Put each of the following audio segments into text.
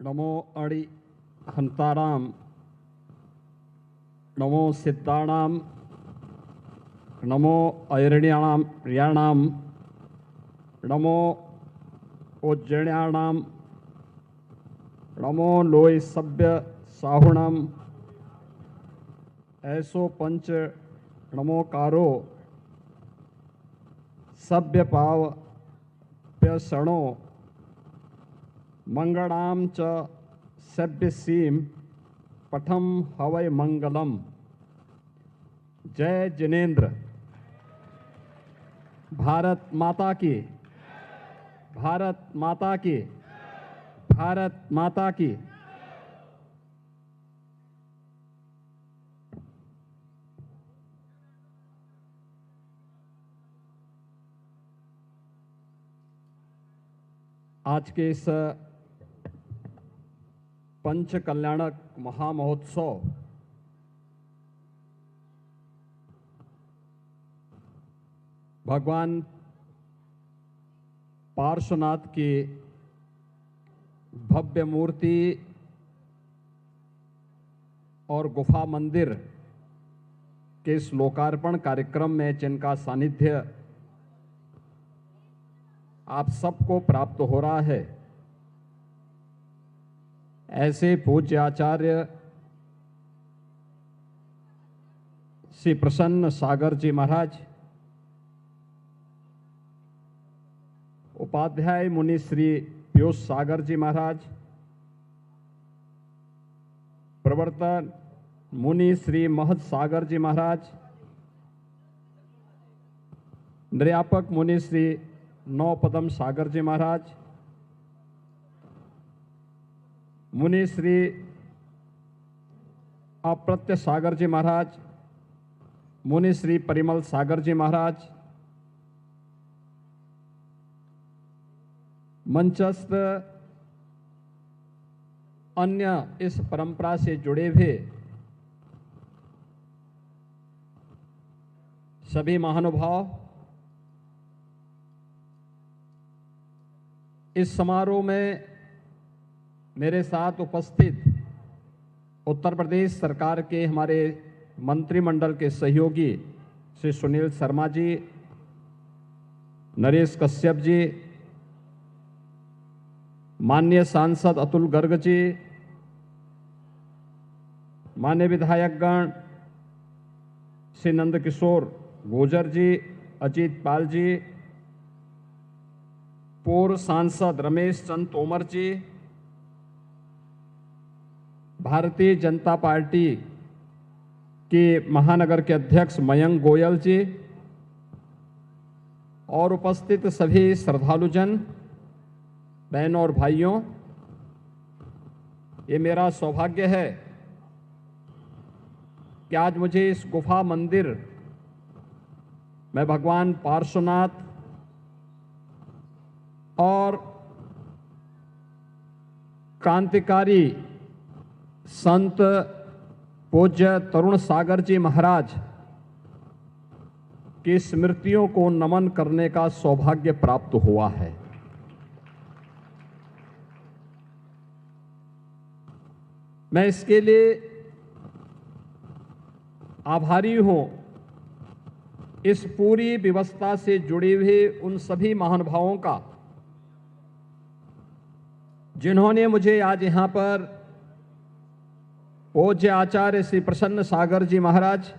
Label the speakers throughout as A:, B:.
A: नमो अणि हंताराम, नमो सिद्धाणाम, नमो ऐरण्याणाम प्रियाणाम, नमो उज्जण्याणाम, नमो लोय सभ्य साहुणाम, ऐसो पंच नमोकारो सभ्य पाव प्यसणो मंगणाम च सभ्य सीम पठम हवय मंगलम। जय जिनेन्द्र। भारत माता की, भारत माता की, भारत माता की। आज के इस पंच कल्याणक महामहोत्सव भगवान पार्श्वनाथ की भव्य मूर्ति और गुफा मंदिर के इस लोकार्पण कार्यक्रम में जिनका सानिध्य आप सबको प्राप्त हो रहा है, ऐसे पूज्य आचार्य श्री प्रसन्न सागर जी महाराज, उपाध्याय मुनि श्री पीयूष सागर जी महाराज, प्रवर्तन मुनि श्री महत सागर जी महाराज, निर्यापक मुनि श्री नौपदम सागर जी महाराज, मुनि श्री अप्रत्य सागर जी महाराज, मुनि श्री परिमल सागर जी महाराज, मंचस्थ अन्य इस परंपरा से जुड़े हुए सभी महानुभाव, इस समारोह में मेरे साथ उपस्थित उत्तर प्रदेश सरकार के हमारे मंत्रिमंडल के सहयोगी श्री सुनील शर्मा जी, नरेश कश्यप जी, माननीय सांसद अतुल गर्ग जी, माननीय विधायकगण श्री नंदकिशोर गुर्जर जी, अजीत पाल जी, पूर्व सांसद रमेश चंद तोमर जी, भारतीय जनता पार्टी के महानगर के अध्यक्ष मयंक गोयल जी और उपस्थित सभी श्रद्धालुजन, बहनों और भाइयों, ये मेरा सौभाग्य है कि आज मुझे इस गुफा मंदिर में भगवान पार्श्वनाथ और क्रांतिकारी संत पूज्य तरुण सागर जी महाराज की स्मृतियों को नमन करने का सौभाग्य प्राप्त हुआ है। मैं इसके लिए आभारी हूं इस पूरी व्यवस्था से जुड़े हुए उन सभी महानुभावों का जिन्होंने मुझे आज यहां पर पूज्य आचार्य श्री प्रसन्न सागर जी महाराज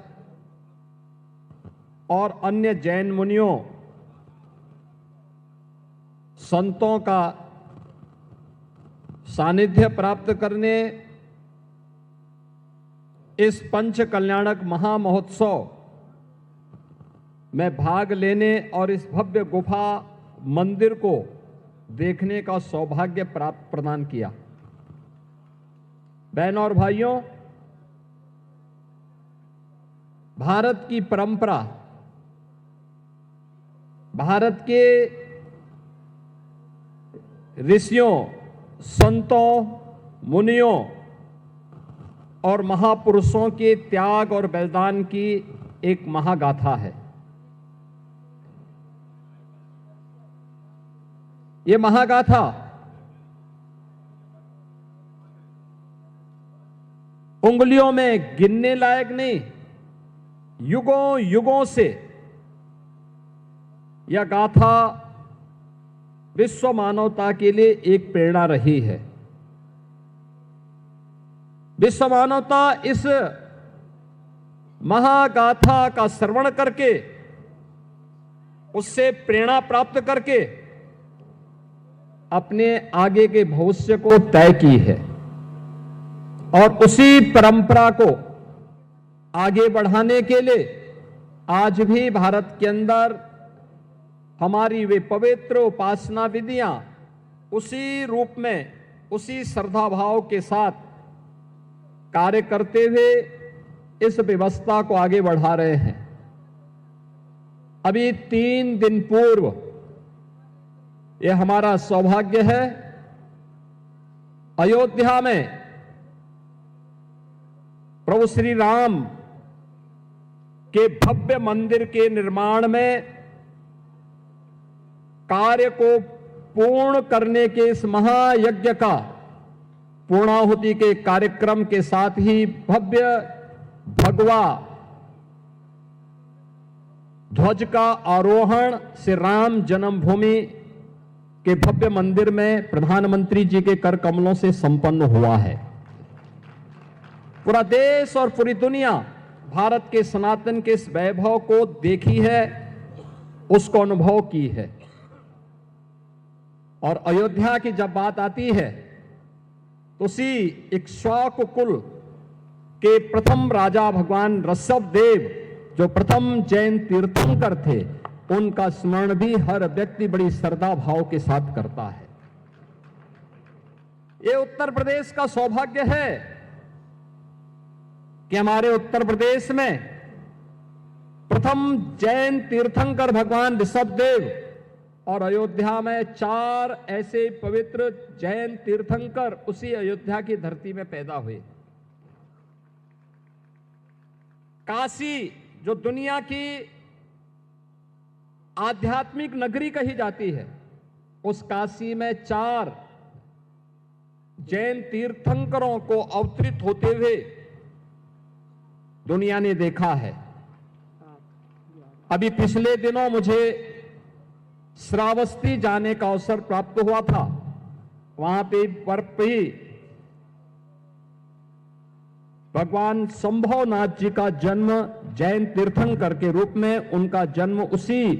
A: और अन्य जैन मुनियों संतों का सानिध्य प्राप्त करने, इस पंच कल्याणक महामहोत्सव में भाग लेने और इस भव्य गुफा मंदिर को देखने का सौभाग्य प्राप्त प्रदान किया। बहनों और भाइयों, भारत की परंपरा, भारत के ऋषियों, संतों, मुनियों और महापुरुषों के त्याग और बलिदान की एक महागाथा है। ये महागाथा उंगलियों में गिनने लायक नहीं, युगों युगों से यह गाथा विश्व मानवता के लिए एक प्रेरणा रही है। विश्व मानवता इस महागाथा का श्रवण करके, उससे प्रेरणा प्राप्त करके अपने आगे के भविष्य को तय की है और उसी परंपरा को आगे बढ़ाने के लिए आज भी भारत के अंदर हमारी वे पवित्र उपासना विधियां उसी रूप में, उसी श्रद्धा भाव के साथ कार्य करते हुए इस व्यवस्था को आगे बढ़ा रहे हैं। अभी 3 दिन पूर्व यह हमारा सौभाग्य है, अयोध्या में प्रभु श्री राम के भव्य मंदिर के निर्माण में कार्य को पूर्ण करने के इस महायज्ञ का पूर्णाहुति के कार्यक्रम के साथ ही भव्य भगवा ध्वज का आरोहण श्री राम जन्मभूमि के भव्य मंदिर में प्रधानमंत्री जी के कर कमलों से संपन्न हुआ है। पूरा देश और पूरी दुनिया भारत के सनातन के इस वैभव को देखी है, उसको अनुभव की है। और अयोध्या की जब बात आती है तो उसी इक्ष्वाकु कुल के प्रथम राजा भगवान ऋषभ देव, जो प्रथम जैन तीर्थंकर थे, उनका स्मरण भी हर व्यक्ति बड़ी श्रद्धा भाव के साथ करता है। ये उत्तर प्रदेश का सौभाग्य है कि हमारे उत्तर प्रदेश में प्रथम जैन तीर्थंकर भगवान ऋषभ देव और अयोध्या में 4 ऐसे पवित्र जैन तीर्थंकर उसी अयोध्या की धरती में पैदा हुए। काशी, जो दुनिया की आध्यात्मिक नगरी कही जाती है, उस काशी में 4 जैन तीर्थंकरों को अवतरित होते हुए दुनिया ने देखा है। अभी पिछले दिनों मुझे श्रावस्ती जाने का अवसर प्राप्त हुआ था। वहां पे बर्फ ही भगवान संभवनाथ जी का जन्म जैन तीर्थंकर के रूप में, उनका जन्म उसी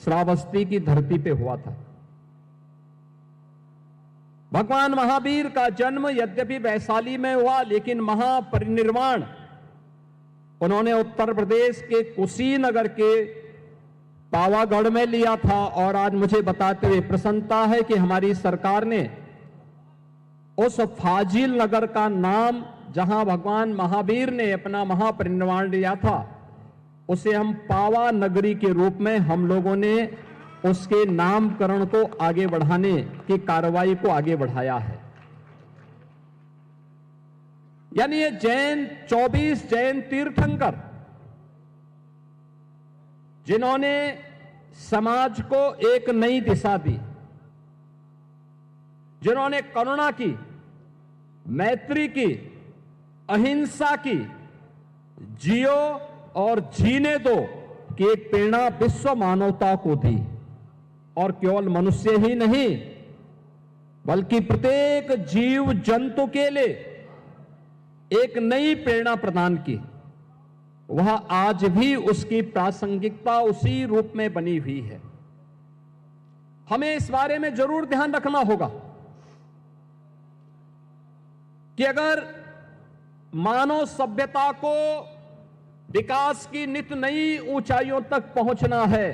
A: श्रावस्ती की धरती पे हुआ था। भगवान महावीर का जन्म यद्यपि वैशाली में हुआ, लेकिन महापरिनिर्वाण उन्होंने उत्तर प्रदेश के कुशीनगर के पावागढ़ में लिया था। और आज मुझे बताते हुए प्रसन्नता है कि हमारी सरकार ने उस फाजिल नगर का नाम, जहां भगवान महावीर ने अपना महापरिनिर्वाण लिया था, उसे हम पावा नगरी के रूप में हम लोगों ने उसके नामकरण को आगे बढ़ाने की कार्रवाई को आगे बढ़ाया है। यानी ये 24 जैन तीर्थंकर जिन्होंने समाज को एक नई दिशा दी, जिन्होंने करुणा की, मैत्री की, अहिंसा की, जियो और जीने दो की एक प्रेरणा विश्व मानवता को दी। और केवल मनुष्य ही नहीं, बल्कि प्रत्येक जीव जंतु के लिए एक नई प्रेरणा प्रदान की। वह आज भी उसकी प्रासंगिकता उसी रूप में बनी हुई है। हमें इस बारे में जरूर ध्यान रखना होगा कि अगर मानव सभ्यता को विकास की नित नई ऊंचाइयों तक पहुंचना है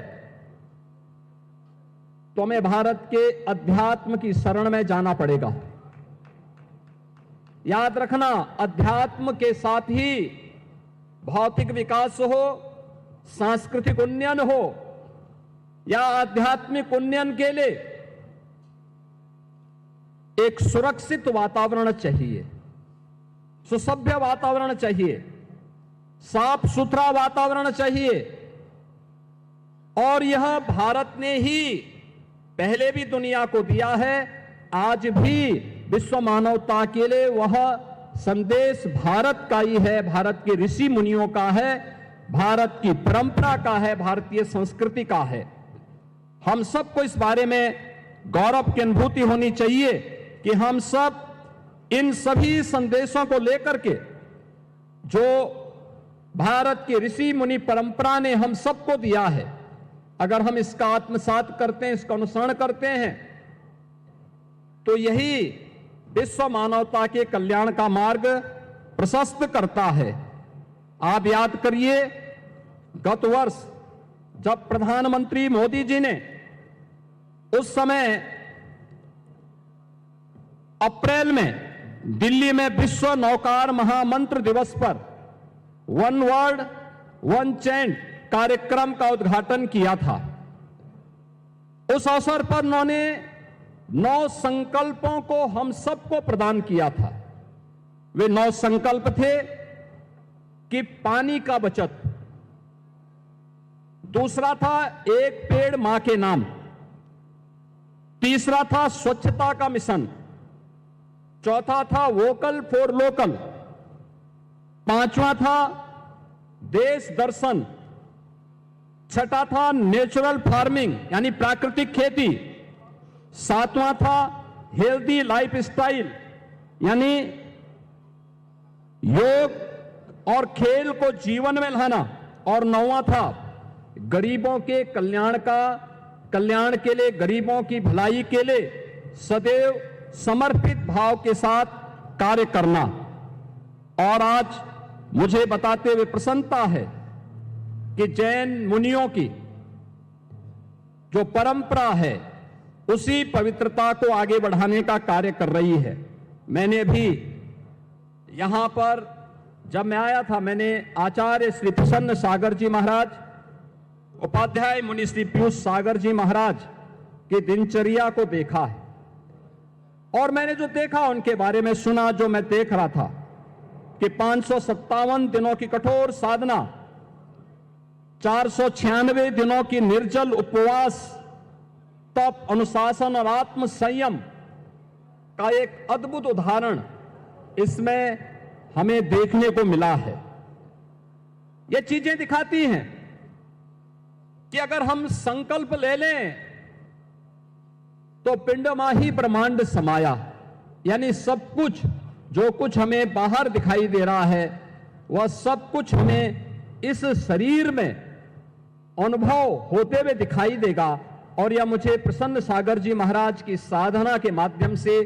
A: तो हमें भारत के अध्यात्म की शरण में जाना पड़ेगा। याद रखना, अध्यात्म के साथ ही भौतिक विकास हो, सांस्कृतिक उन्नयन हो, या आध्यात्मिक उन्नयन के लिए एक सुरक्षित वातावरण चाहिए, सुसभ्य वातावरण चाहिए, साफ सुथरा वातावरण चाहिए। और यह भारत ने ही पहले भी दुनिया को दिया है, आज भी विश्व मानवता के लिए वह संदेश भारत का ही है, भारत के ऋषि मुनियों का है, भारत की परंपरा का है, भारतीय संस्कृति का है। हम सबको इस बारे में गौरव की अनुभूति होनी चाहिए कि हम सब इन सभी संदेशों को लेकर के जो भारत की ऋषि मुनि परंपरा ने हम सबको दिया है, अगर हम इसका आत्मसात करते हैं, इसका अनुसरण करते हैं, तो यही विश्व मानवता के कल्याण का मार्ग प्रशस्त करता है। आप याद करिए, गत वर्ष जब प्रधानमंत्री मोदी जी ने उस समय अप्रैल में दिल्ली में विश्व नौकार महामंत्र दिवस पर वन वर्ल्ड वन चैंट कार्यक्रम का उद्घाटन किया था, उस अवसर पर उन्होंने 9 संकल्पों को हम सबको प्रदान किया था। वे 9 संकल्प थे कि पानी का बचत, दूसरा था एक पेड़ मां के नाम, तीसरा था स्वच्छता का मिशन, चौथा था वोकल फॉर लोकल, पांचवा था देश दर्शन, छठा था नेचुरल फार्मिंग यानी प्राकृतिक खेती, सातवां था हेल्दी लाइफ स्टाइल यानी योग और खेल को जीवन में लाना, और 9वां था गरीबों के कल्याण के लिए, गरीबों की भलाई के लिए सदैव समर्पित भाव के साथ कार्य करना। और आज मुझे बताते हुए प्रसन्नता है कि जैन मुनियों की जो परंपरा है उसी पवित्रता को आगे बढ़ाने का कार्य कर रही है। मैंने भी यहां पर जब मैं आया था, मैंने आचार्य श्री प्रसन्न सागर जी महाराज, उपाध्याय मुनि श्री पीयूष सागर जी महाराज की दिनचर्या को देखा है, और मैंने जो देखा उनके बारे में सुना। जो मैं देख रहा था कि 557 दिनों की कठोर साधना, 496 दिनों की निर्जल उपवास, तप, अनुशासन और आत्म संयम का एक अद्भुत उदाहरण इसमें हमें देखने को मिला है। ये चीजें दिखाती हैं कि अगर हम संकल्प ले लें तो पिंड माही ब्रह्मांड समाया, यानी सब कुछ जो कुछ हमें बाहर दिखाई दे रहा है वह सब कुछ हमें इस शरीर में अनुभव होते हुए दिखाई देगा। और यह मुझे प्रसन्न सागर जी महाराज की साधना के माध्यम से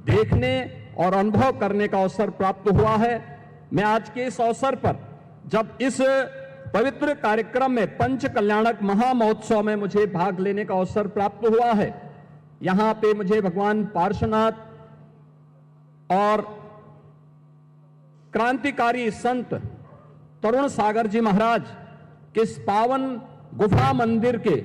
A: देखने और अनुभव करने का अवसर प्राप्त हुआ है। मैं आज के इस अवसर पर जब इस पवित्र कार्यक्रम में पंच कल्याणक महामहोत्सव में मुझे भाग लेने का अवसर प्राप्त हुआ है, यहां पे मुझे भगवान पार्श्वनाथ और क्रांतिकारी संत तरुण सागर जी महाराज के इस पावन गुफा मंदिर के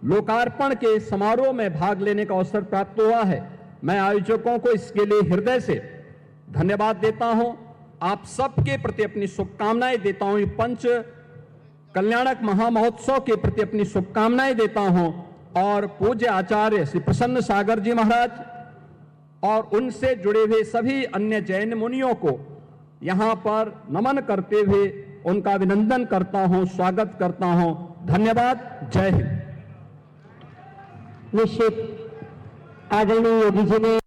A: लोकार्पण के समारोह में भाग लेने का अवसर प्राप्त हुआ है। मैं आयोजकों को इसके लिए हृदय से धन्यवाद देता हूं, आप सबके प्रति अपनी शुभकामनाएं देता हूं, पंच कल्याणक महामहोत्सव के प्रति अपनी शुभकामनाएं देता हूं, और पूज्य आचार्य श्री प्रसन्न सागर जी महाराज और उनसे जुड़े हुए सभी अन्य जैन मुनियों को यहां पर नमन करते हुए उनका अभिनंदन करता हूं, स्वागत करता हूं। धन्यवाद। जय हिंद।
B: निश्चित आदरणीय योगी जी ने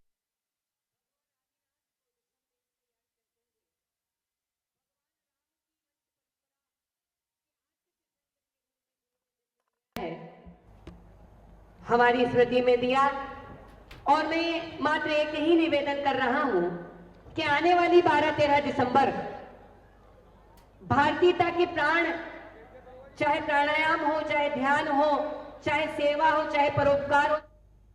B: हमारी स्मृति में दिया, और मैं मात्र एक ही निवेदन कर रहा हूं कि आने वाली 12-13 दिसंबर भारतीयता के प्राण, चाहे प्राणायाम हो, चाहे ध्यान हो, चाहे सेवा हो, चाहे परोपकार हो,